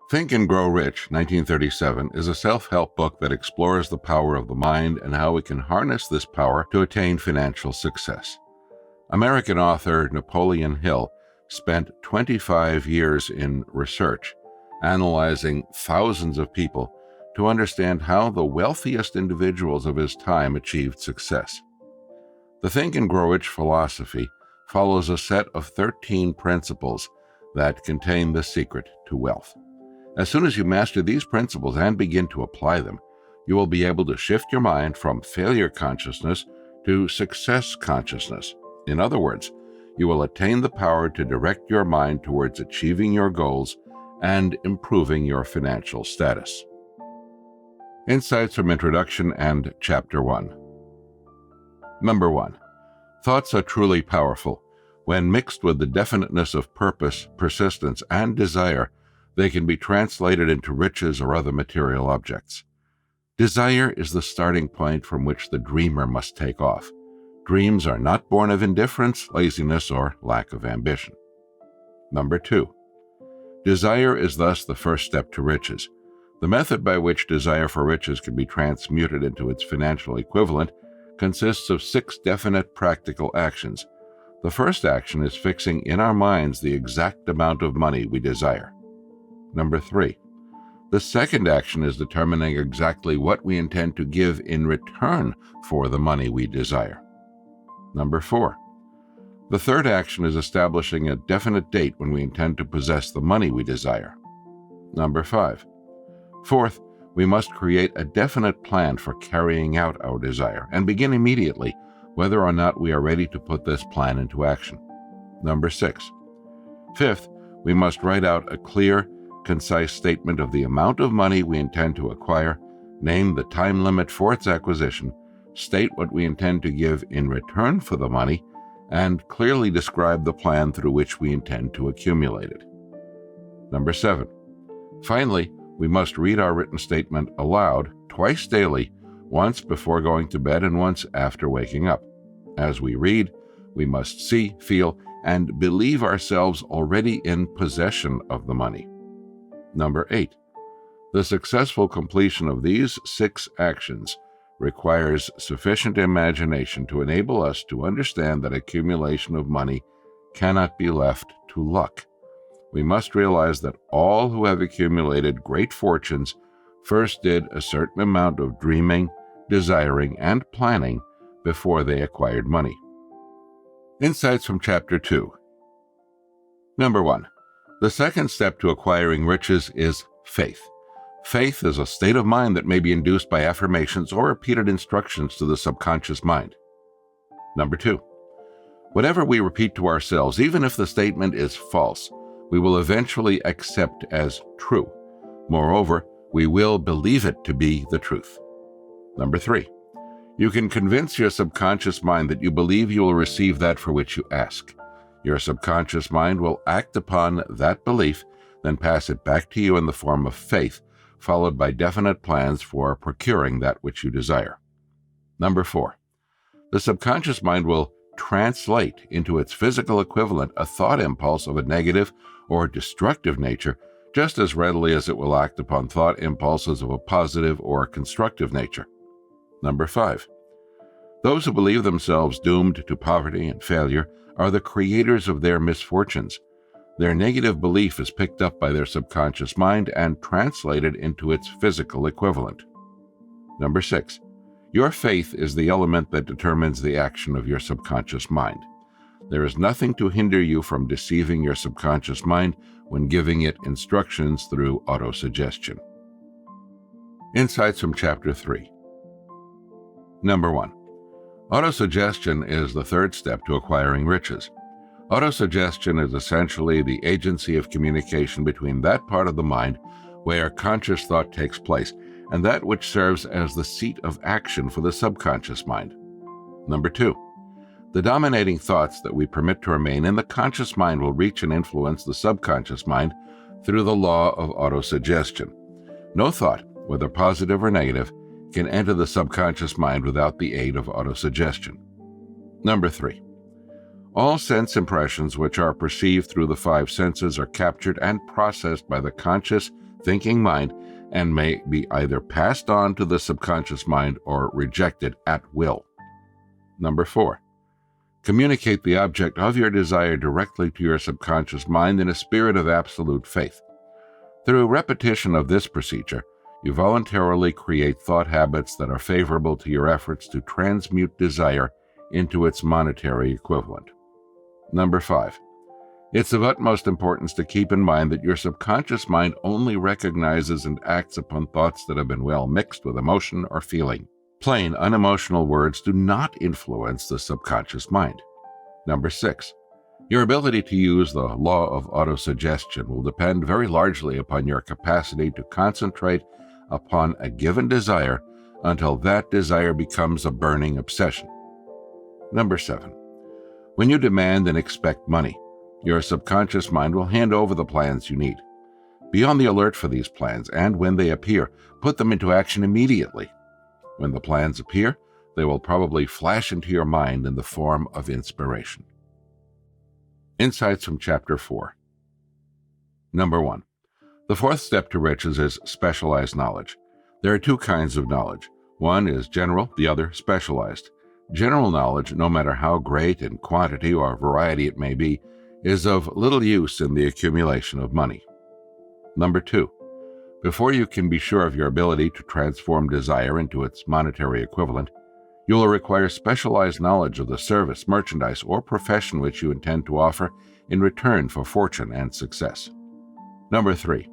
Think and Grow Rich, 1937, is a self-help book that explores the power of the mind and how we can harness this power to attain financial success. American author Napoleon Hill spent 25 years in research, analyzing thousands of people to understand how the wealthiest individuals of his time achieved success. The Think and Grow Rich philosophy follows a set of 13 principles that contain the secret to wealth. As soon as you master these principles and begin to apply them, you will be able to shift your mind from failure consciousness to success consciousness. In other words, you will attain the power to direct your mind towards achieving your goals and improving your financial status. Insights from Introduction and Chapter 1. Number 1. Thoughts are truly powerful. When mixed with the definiteness of purpose, persistence, and desire, they can be translated into riches or other material objects. Desire is the starting point from which the dreamer must take off. Dreams are not born of indifference, laziness, or lack of ambition. Number 2. Desire is thus the first step to riches. The method by which desire for riches can be transmuted into its financial equivalent consists of 6 definite practical actions. The first action is fixing in our minds the exact amount of money we desire. Number 3. The second action is determining exactly what we intend to give in return for the money we desire. Number 4. The third action is establishing a definite date when we intend to possess the money we desire. Number 5. Fourth, we must create a definite plan for carrying out our desire and begin immediately, whether or not we are ready to put this plan into action. Number 6. Fifth, we must write out a clear, concise statement of the amount of money we intend to acquire, name the time limit for its acquisition, state what we intend to give in return for the money, and clearly describe the plan through which we intend to accumulate it. Number 7. Finally, we must read our written statement aloud twice daily, once before going to bed and once after waking up. As we read, we must see, feel, and believe ourselves already in possession of the money. Number 8. The successful completion of these 6 actions requires sufficient imagination to enable us to understand that accumulation of money cannot be left to luck. We must realize that all who have accumulated great fortunes first did a certain amount of dreaming, desiring, and planning before they acquired money. Insights from Chapter 2. Number 1. The second step to acquiring riches is faith. Faith is a state of mind that may be induced by affirmations or repeated instructions to the subconscious mind. Number 2. Whatever we repeat to ourselves, even if the statement is false, we will eventually accept as true. Moreover, we will believe it to be the truth. Number 3. You can convince your subconscious mind that you believe you will receive that for which you ask. Your subconscious mind will act upon that belief, then pass it back to you in the form of faith, followed by definite plans for procuring that which you desire. Number 4. The subconscious mind will translate into its physical equivalent a thought impulse of a negative or destructive nature just as readily as it will act upon thought impulses of a positive or constructive nature. Number 5. Those who believe themselves doomed to poverty and failure are the creators of their misfortunes. Their negative belief is picked up by their subconscious mind and translated into its physical equivalent. Number 6. Your faith is the element that determines the action of your subconscious mind. There is nothing to hinder you from deceiving your subconscious mind when giving it instructions through autosuggestion. Insights from Chapter 3. Number 1. Autosuggestion is the third step to acquiring riches. Autosuggestion is essentially the agency of communication between that part of the mind where conscious thought takes place and that which serves as the seat of action for the subconscious mind. Number 2. The dominating thoughts that we permit to remain in the conscious mind will reach and influence the subconscious mind through the law of autosuggestion. No thought, whether positive or negative, can enter the subconscious mind without the aid of autosuggestion. Number 3. All sense impressions which are perceived through the 5 senses are captured and processed by the conscious thinking mind and may be either passed on to the subconscious mind or rejected at will. Number 4. Communicate the object of your desire directly to your subconscious mind in a spirit of absolute faith. Through repetition of this procedure, you voluntarily create thought habits that are favorable to your efforts to transmute desire into its monetary equivalent. Number 5. It's of utmost importance to keep in mind that your subconscious mind only recognizes and acts upon thoughts that have been well mixed with emotion or feeling. Plain, unemotional words do not influence the subconscious mind. Number 6. Your ability to use the law of autosuggestion will depend very largely upon your capacity to concentrate upon a given desire until that desire becomes a burning obsession. Number 7. When you demand and expect money, your subconscious mind will hand over the plans you need. Be on the alert for these plans, and when they appear, put them into action immediately. When the plans appear, they will probably flash into your mind in the form of inspiration. Insights from Chapter 4. Number 1. The fourth step to riches is specialized knowledge. There are two kinds of knowledge. One is general, the other specialized. General knowledge, no matter how great in quantity or variety it may be, is of little use in the accumulation of money. Number 2. Before you can be sure of your ability to transform desire into its monetary equivalent, you will require specialized knowledge of the service, merchandise, or profession which you intend to offer in return for fortune and success. Number 3.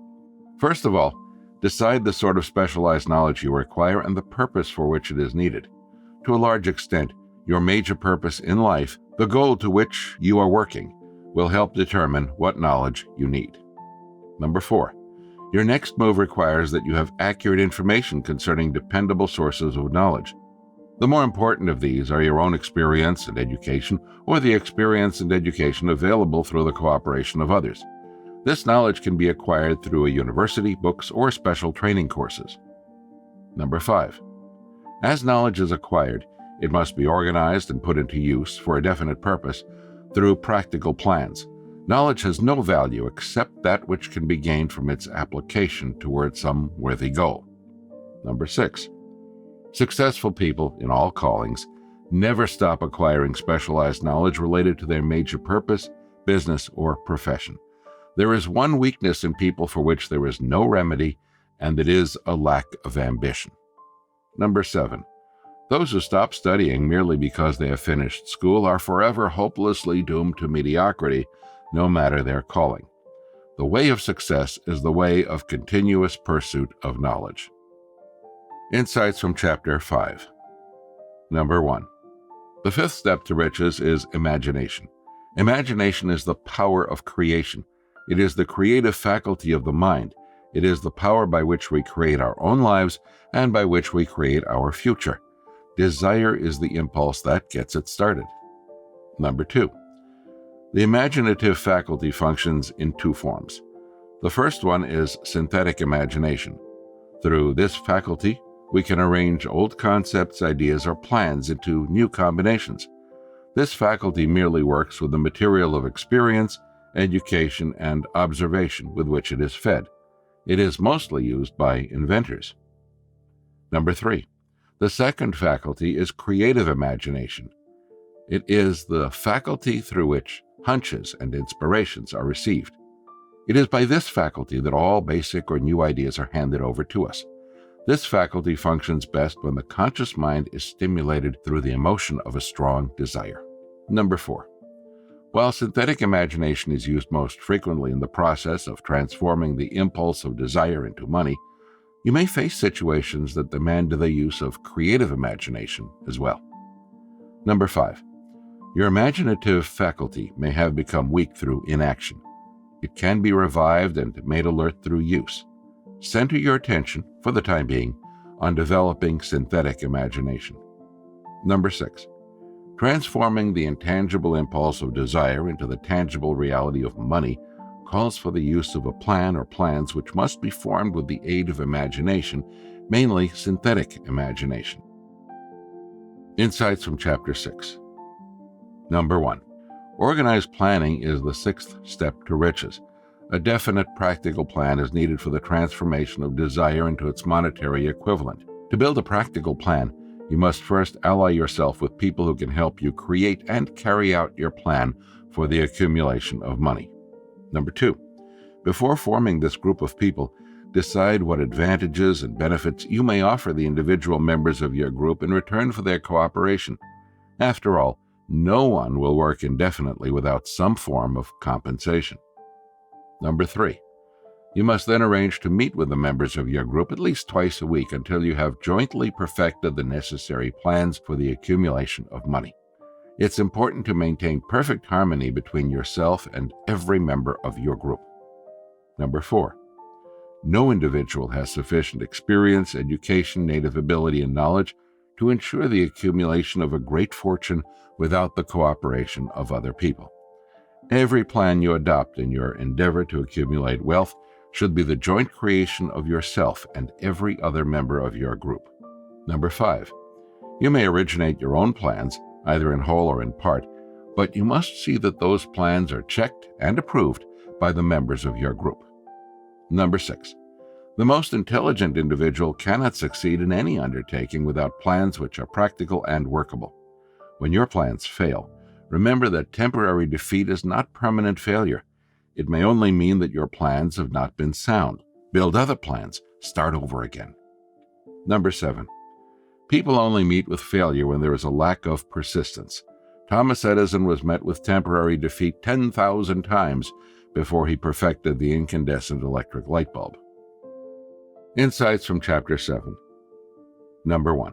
First of all, decide the sort of specialized knowledge you require and the purpose for which it is needed. To a large extent, your major purpose in life, the goal to which you are working, will help determine what knowledge you need. Number 4. Your next move requires that you have accurate information concerning dependable sources of knowledge. The more important of these are your own experience and education, or the experience and education available through the cooperation of others. This knowledge can be acquired through a university, books, or special training courses. Number 5. As knowledge is acquired, it must be organized and put into use for a definite purpose through practical plans. Knowledge has no value except that which can be gained from its application toward some worthy goal. Number 6. Successful people in all callings never stop acquiring specialized knowledge related to their major purpose, business, or profession. There is one weakness in people for which there is no remedy, and it is a lack of ambition. Number 7. Those who stop studying merely because they have finished school are forever hopelessly doomed to mediocrity, no matter their calling. The way of success is the way of continuous pursuit of knowledge. Insights from Chapter 5. Number 1. The fifth step to riches is imagination. Imagination is the power of creation. It is the creative faculty of the mind. It is the power by which we create our own lives and by which we create our future. Desire is the impulse that gets it started. Number 2. The imaginative faculty functions in two forms. The first one is synthetic imagination. Through this faculty, we can arrange old concepts, ideas, or plans into new combinations. This faculty merely works with the material of experience, education, and observation with which it is fed. It is mostly used by inventors. Number 3. The second faculty is creative imagination. It is the faculty through which hunches and inspirations are received. It is by this faculty that all basic or new ideas are handed over to us. This faculty functions best when the conscious mind is stimulated through the emotion of a strong desire. Number 4. While synthetic imagination is used most frequently in the process of transforming the impulse of desire into money, you may face situations that demand the use of creative imagination as well. Number 5. Your imaginative faculty may have become weak through inaction. It can be revived and made alert through use. Center your attention, for the time being, on developing synthetic imagination. Number 6. Transforming the intangible impulse of desire into the tangible reality of money calls for the use of a plan or plans which must be formed with the aid of imagination, mainly synthetic imagination. Insights from Chapter 6. Number 1. Organized planning is the sixth step to riches. A definite practical plan is needed for the transformation of desire into its monetary equivalent. To build a practical plan, you must first ally yourself with people who can help you create and carry out your plan for the accumulation of money. Number 2, before forming this group of people, decide what advantages and benefits you may offer the individual members of your group in return for their cooperation. After all, no one will work indefinitely without some form of compensation. Number 3, you must then arrange to meet with the members of your group at least twice a week until you have jointly perfected the necessary plans for the accumulation of money. It's important to maintain perfect harmony between yourself and every member of your group. Number 4, no individual has sufficient experience, education, native ability, and knowledge to ensure the accumulation of a great fortune without the cooperation of other people. Every plan you adopt in your endeavor to accumulate wealth should be the joint creation of yourself and every other member of your group. Number 5, you may originate your own plans, either in whole or in part, but you must see that those plans are checked and approved by the members of your group. Number 6, the most intelligent individual cannot succeed in any undertaking without plans which are practical and workable. When your plans fail, remember that temporary defeat is not permanent failure. It may only mean that your plans have not been sound. Build other plans. Start over again. Number 7, people only meet with failure when there is a lack of persistence. Thomas Edison was met with temporary defeat 10,000 times before he perfected the incandescent electric light bulb. Insights from Chapter 7. Number 1.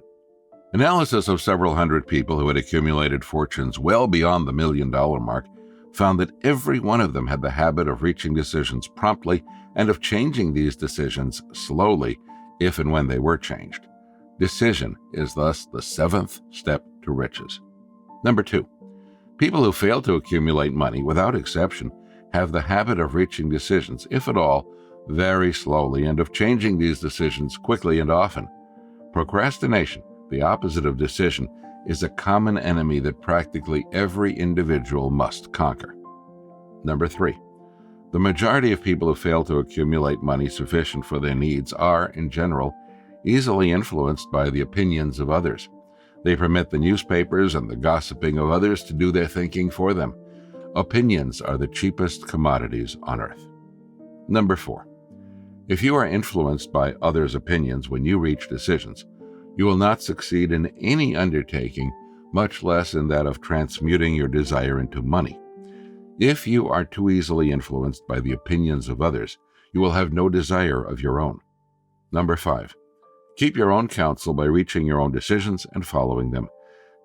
Analysis of several hundred people who had accumulated fortunes well beyond the $1 million mark found that every one of them had the habit of reaching decisions promptly and of changing these decisions slowly if and when they were changed. Decision is thus the 7th step to riches. Number 2. People who fail to accumulate money, without exception, have the habit of reaching decisions, if at all, very slowly, and of changing these decisions quickly and often. Procrastination, the opposite of decision, is a common enemy that practically every individual must conquer. Number 3. The majority of people who fail to accumulate money sufficient for their needs are, in general, easily influenced by the opinions of others. They permit the newspapers and the gossiping of others to do their thinking for them. Opinions are the cheapest commodities on earth. Number 4. If you are influenced by others' opinions when you reach decisions, you will not succeed in any undertaking, much less in that of transmuting your desire into money. If you are too easily influenced by the opinions of others, you will have no desire of your own. Number 5. Keep your own counsel by reaching your own decisions and following them.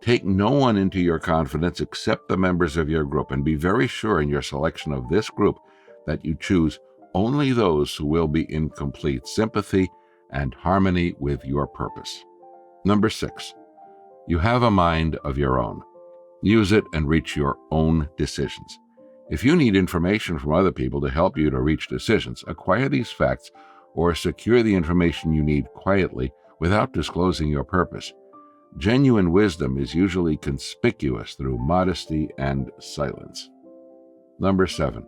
Take no one into your confidence except the members of your group, and be very sure in your selection of this group that you choose only those who will be in complete sympathy and harmony with your purpose. Number 6. You have a mind of your own. Use it and reach your own decisions. If you need information from other people to help you to reach decisions, acquire these facts or secure the information you need quietly without disclosing your purpose. Genuine wisdom is usually conspicuous through modesty and silence. Number 7.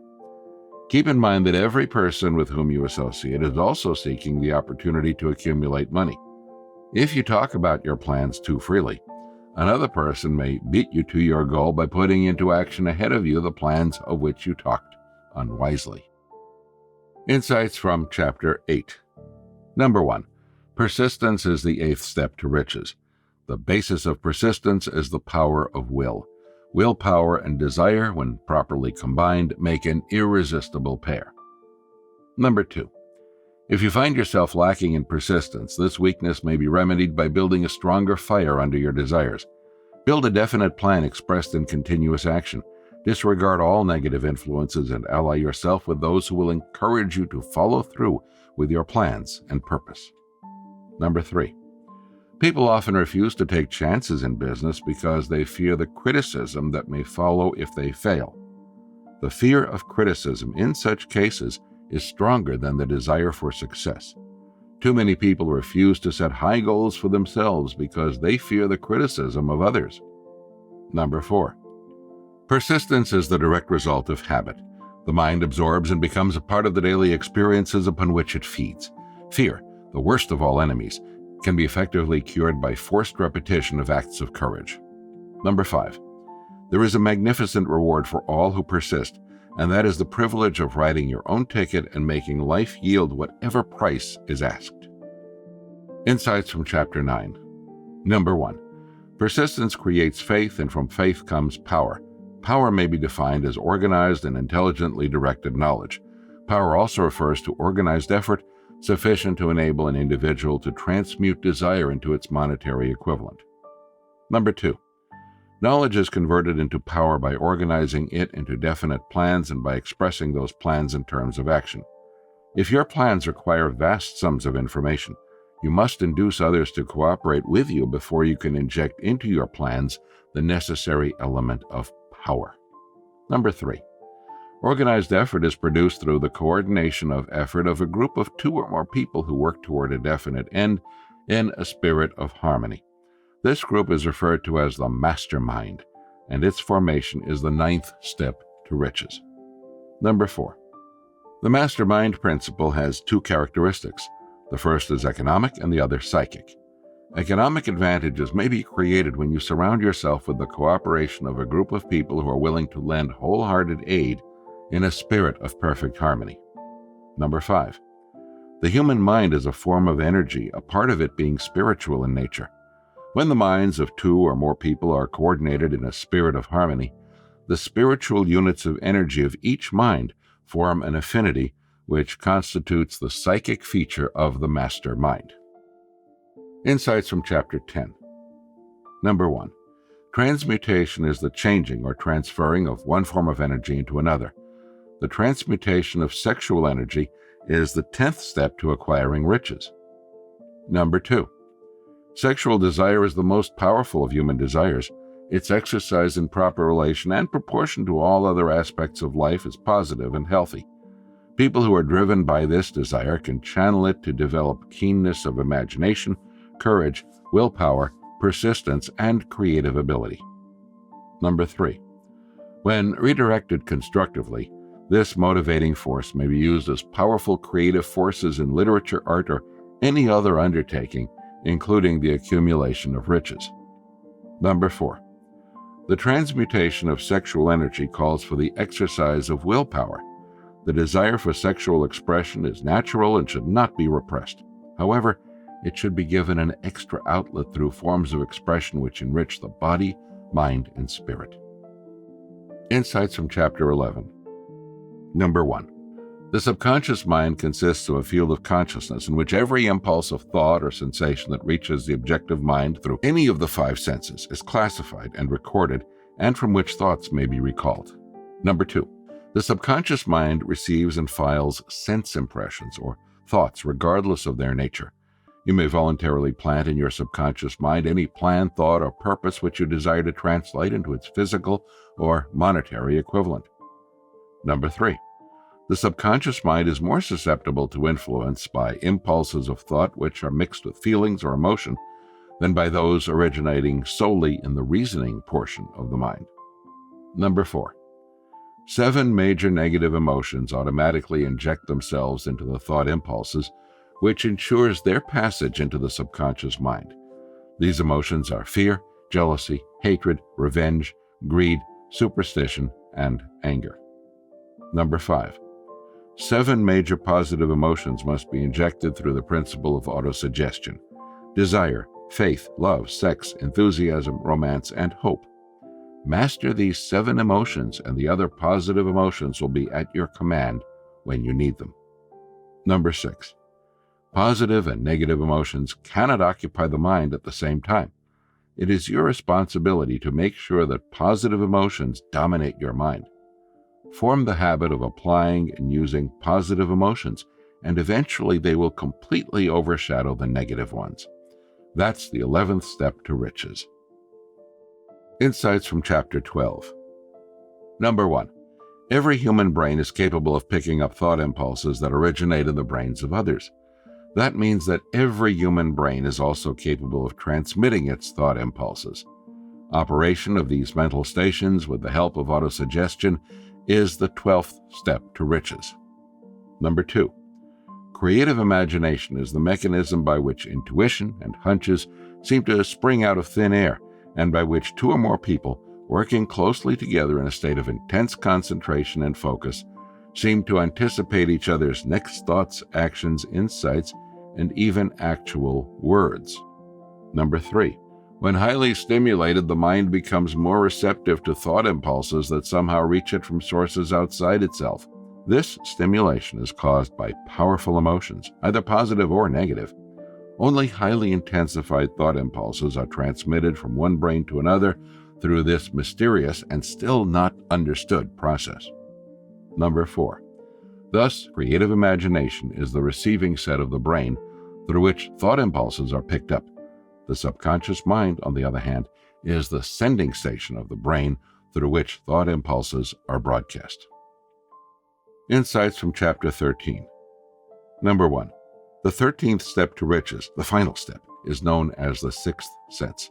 Keep in mind that every person with whom you associate is also seeking the opportunity to accumulate money. If you talk about your plans too freely, another person may beat you to your goal by putting into action ahead of you the plans of which you talked unwisely. Insights from Chapter 8. Number 1. Persistence is the 8th step to riches. The basis of persistence is the power of will. Willpower and desire, when properly combined, make an irresistible pair. Number 2. If you find yourself lacking in persistence, this weakness may be remedied by building a stronger fire under your desires. Build a definite plan expressed in continuous action. Disregard all negative influences and ally yourself with those who will encourage you to follow through with your plans and purpose. Number 3. People often refuse to take chances in business because they fear the criticism that may follow if they fail. The fear of criticism in such cases is stronger than the desire for success. Too many people refuse to set high goals for themselves because they fear the criticism of others. Number 4. Persistence is the direct result of habit. The mind absorbs and becomes a part of the daily experiences upon which it feeds. Fear, the worst of all enemies, can be effectively cured by forced repetition of acts of courage. Number 5. There is a magnificent reward for all who persist, and that is the privilege of writing your own ticket and making life yield whatever price is asked. Insights from Chapter 9. Number 1. Persistence creates faith, and from faith comes power. Power may be defined as organized and intelligently directed knowledge. Power also refers to organized effort sufficient to enable an individual to transmute desire into its monetary equivalent. Number 2. Knowledge is converted into power by organizing it into definite plans and by expressing those plans in terms of action. If your plans require vast sums of information, you must induce others to cooperate with you before you can inject into your plans the necessary element of power. Number 3. Organized effort is produced through the coordination of effort of a group of 2 or more people who work toward a definite end in a spirit of harmony. This group is referred to as the mastermind, and its formation is the 9th step to riches. Number 4. The mastermind principle has 2 characteristics. The first is economic and the other psychic. Economic advantages may be created when you surround yourself with the cooperation of a group of people who are willing to lend wholehearted aid in a spirit of perfect harmony. Number 5. The human mind is a form of energy, a part of it being spiritual in nature. When the minds of 2 or more people are coordinated in a spirit of harmony, the spiritual units of energy of each mind form an affinity which constitutes the psychic feature of the master mind. Insights from Chapter 10. Number 1. Transmutation is the changing or transferring of one form of energy into another. The transmutation of sexual energy is the 10th step to acquiring riches. Number 2. Sexual desire is the most powerful of human desires. Its exercise in proper relation and proportion to all other aspects of life is positive and healthy. People who are driven by this desire can channel it to develop keenness of imagination, courage, willpower, persistence, and creative ability. Number 3. When redirected constructively, this motivating force may be used as powerful creative forces in literature, art, or any other undertaking, including the accumulation of riches. Number 4. The transmutation of sexual energy calls for the exercise of willpower. The desire for sexual expression is natural and should not be repressed. However, it should be given an extra outlet through forms of expression which enrich the body, mind, and spirit. Insights from Chapter 11. Number 1. The subconscious mind consists of a field of consciousness in which every impulse of thought or sensation that reaches the objective mind through any of the 5 senses is classified and recorded, and from which thoughts may be recalled. Number 2. The subconscious mind receives and files sense impressions or thoughts regardless of their nature. You may voluntarily plant in your subconscious mind any plan, thought, or purpose which you desire to translate into its physical or monetary equivalent. Number 3. The subconscious mind is more susceptible to influence by impulses of thought which are mixed with feelings or emotion than by those originating solely in the reasoning portion of the mind. Number 4. 7 major negative emotions automatically inject themselves into the thought impulses, which ensures their passage into the subconscious mind. These emotions are fear, jealousy, hatred, revenge, greed, superstition, and anger. Number 5. 7 major positive emotions must be injected through the principle of autosuggestion: desire, faith, love, sex, enthusiasm, romance, and hope. Master these 7 emotions, and the other positive emotions will be at your command when you need them. Number 6. Positive and negative emotions cannot occupy the mind at the same time. It is your responsibility to make sure that positive emotions dominate your mind. Form the habit of applying and using positive emotions, and eventually they will completely overshadow the negative ones. That's the 11th step to riches. Insights from Chapter 12. Number 1. Every human brain is capable of picking up thought impulses that originate in the brains of others. That means that every human brain is also capable of transmitting its thought impulses. Operation of these mental stations with the help of autosuggestion is the 12th step to riches. Number 2. Creative imagination is the mechanism by which intuition and hunches seem to spring out of thin air, and by which two or more people, working closely together in a state of intense concentration and focus, seem to anticipate each other's next thoughts, actions, insights, and even actual words. Number 3. When highly stimulated, the mind becomes more receptive to thought impulses that somehow reach it from sources outside itself. This stimulation is caused by powerful emotions, either positive or negative. Only highly intensified thought impulses are transmitted from one brain to another through this mysterious and still not understood process. Number 4. Thus, creative imagination is the receiving set of the brain through which thought impulses are picked up. The subconscious mind, on the other hand, is the sending station of the brain through which thought impulses are broadcast. Insights from Chapter 13. Number 1. The 13th step to riches, the final step, is known as the sixth sense.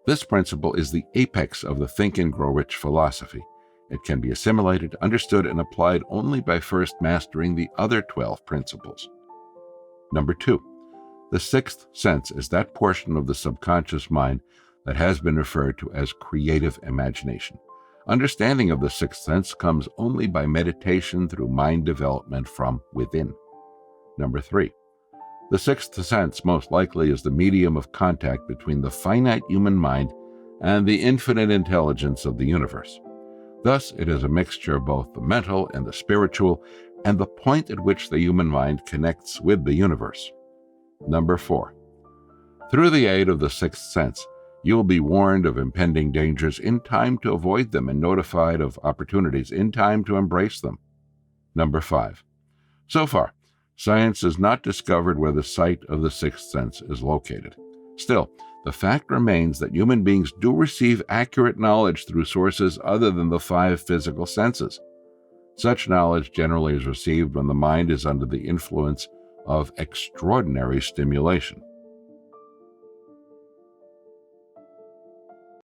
This principle is the apex of the Think and Grow Rich philosophy. It can be assimilated, understood, and applied only by first mastering the other 12 principles. Number 2. The sixth sense is that portion of the subconscious mind that has been referred to as creative imagination. Understanding of the sixth sense comes only by meditation through mind development from within. Number 3. The sixth sense most likely is the medium of contact between the finite human mind and the infinite intelligence of the universe. Thus, it is a mixture of both the mental and the spiritual, and the point at which the human mind connects with the universe. Number 4. Through the aid of the sixth sense, you will be warned of impending dangers in time to avoid them and notified of opportunities in time to embrace them. Number 5. So far, science has not discovered where the site of the sixth sense is located. Still, the fact remains that human beings do receive accurate knowledge through sources other than the 5 physical senses. Such knowledge generally is received when the mind is under the influence of extraordinary stimulation.